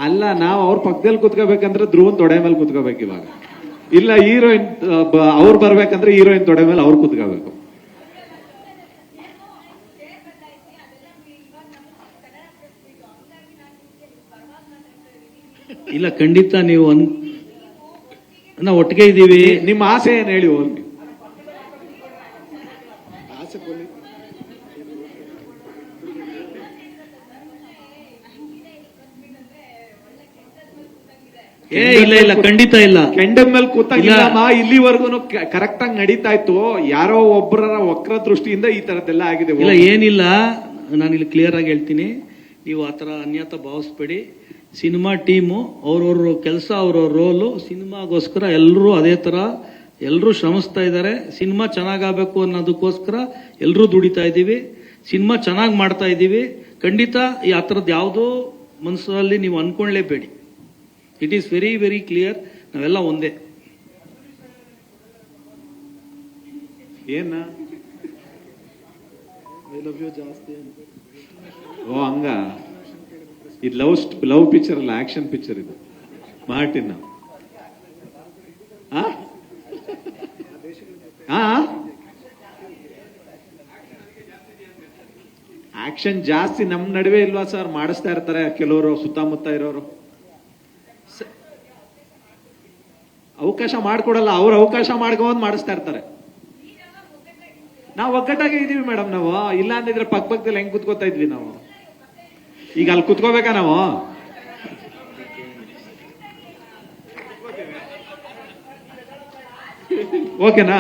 ಅಲ್ಲ, ನಾವು ಅವ್ರ ಪಕ್ಕದಲ್ಲಿ ಕುತ್ಕೋಬೇಕಂದ್ರೆ ಧ್ರುವನ್ ತೊಡೆ ಮೇಲೆ ಕುತ್ಕೋಬೇಕು ಇವಾಗ. ಇಲ್ಲ, ಹೀರೋಯಿನ್ ಅವ್ರು ಬರ್ಬೇಕಂದ್ರೆ ಹೀರೋಯಿನ್ ತೊಡೆ ಮೇಲೆ ಅವ್ರು ಕುತ್ಕೋಬೇಕು. ಇಲ್ಲ, ಖಂಡಿತ ನೀವು ನಾವು ಒಟ್ಟಿಗೆ ಇದ್ದೀವಿ. ನಿಮ್ಮ ಆಸೆ ಏನ್ ಹೇಳಿ ಹೋಗಿ. ಇಲ್ಲ ಇಲ್ಲ, ಖಂಡಿತ ಇಲ್ಲ. ಕೆಂಡದ ಮೇಲೆ ಕೂತಾಗಿಲ್ಲಮ್ಮ, ಇಲ್ಲಿವರೆಗೂ ಕರೆಕ್ಟ್ ಆಗಿ ನಡೀತಾ ಇತ್ತು. ಯಾರೋ ಒಬ್ಬರ ವಕ್ರ ದೃಷ್ಟಿಯಿಂದ ಈ ತರದ್ದೆಲ್ಲ ಆಗಿದೆ. ಇಲ್ಲ, ಏನಿಲ್ಲ, ನಾನು ಇಲ್ಲಿ ಕ್ಲಿಯರ್ ಆಗಿ ಹೇಳ್ತೀನಿ. ನೀವು ಆತರ ಅನ್ಯತಾ ಭಾವಿಸ್ಬೇಡಿ. ಸಿನಿಮಾ ಟೀಮು ಅವ್ರವ್ರ ಕೆಲಸ, ಅವ್ರವ್ರ ರೋಲು, ಸಿನಿಮಾಗೋಸ್ಕರ ಎಲ್ಲರೂ ಅದೇ ತರ ಎಲ್ಲರೂ ಶ್ರಮಿಸ್ತಾ ಇದ್ದಾರೆ. ಸಿನಿಮಾ ಚೆನ್ನಾಗಾಗಬೇಕು ಅನ್ನೋದಕ್ಕೋಸ್ಕರ ಎಲ್ಲರೂ ದುಡಿತಾ ಇದ್ದೀವಿ. ಸಿನಿಮಾ ಚೆನ್ನಾಗಿ ಮಾಡ್ತಾ ಇದ್ದೀವಿ. ಖಂಡಿತ ಈ ಆ ಥರದ್ದು ಯಾವುದೋ ಮನಸ್ಸಲ್ಲಿ ನೀವು ಅನ್ಕೊಳ್ಳೇಬೇಡಿ. It is very very clear. ನಾವೆಲ್ಲ ಒಂದೇ. ಏನ ಜಾಸ್ತಿ ಓ ಹಂಗ. ಇದು ಲವ್ ಪಿಕ್ಚರ್ ಅಲ್ಲ, ಆಕ್ಷನ್ ಪಿಕ್ಚರ್ ಇದು. ಮಾರ್ಟಿನ್ ಆಕ್ಷನ್ ಜಾಸ್ತಿ ನಮ್ ನಡುವೆ ಇಲ್ವಾ ಸರ್? ಮಾಡಿಸ್ತಾ ಇರ್ತಾರೆ ಕೆಲವರು ಸುತ್ತಮುತ್ತ ಇರೋರು. ಅವಕಾಶ ಮಾಡ್ಕೊಡಲ್ಲ, ಅವ್ರು ಅವಕಾಶ ಮಾಡ್ಕೊಂಡ್ ಮಾಡಿಸ್ತಾ ಇರ್ತಾರೆ. ನಾವು ಒಗ್ಗಟ್ಟಾಗಿ ಇದೀವಿ ಮೇಡಮ್. ನಾವು ಇಲ್ಲ ಅಂದಿದ್ರೆ ಪಕ್ಕದಲ್ಲಿ ಹೆಂಗ್ ಕುತ್ಕೋತಾ ಇದ್ವಿ ನಾವು? ಈಗ ಅಲ್ಲಿ ಕುತ್ಕೋಬೇಕಾ ನಾವು? ಓಕೆನಾ?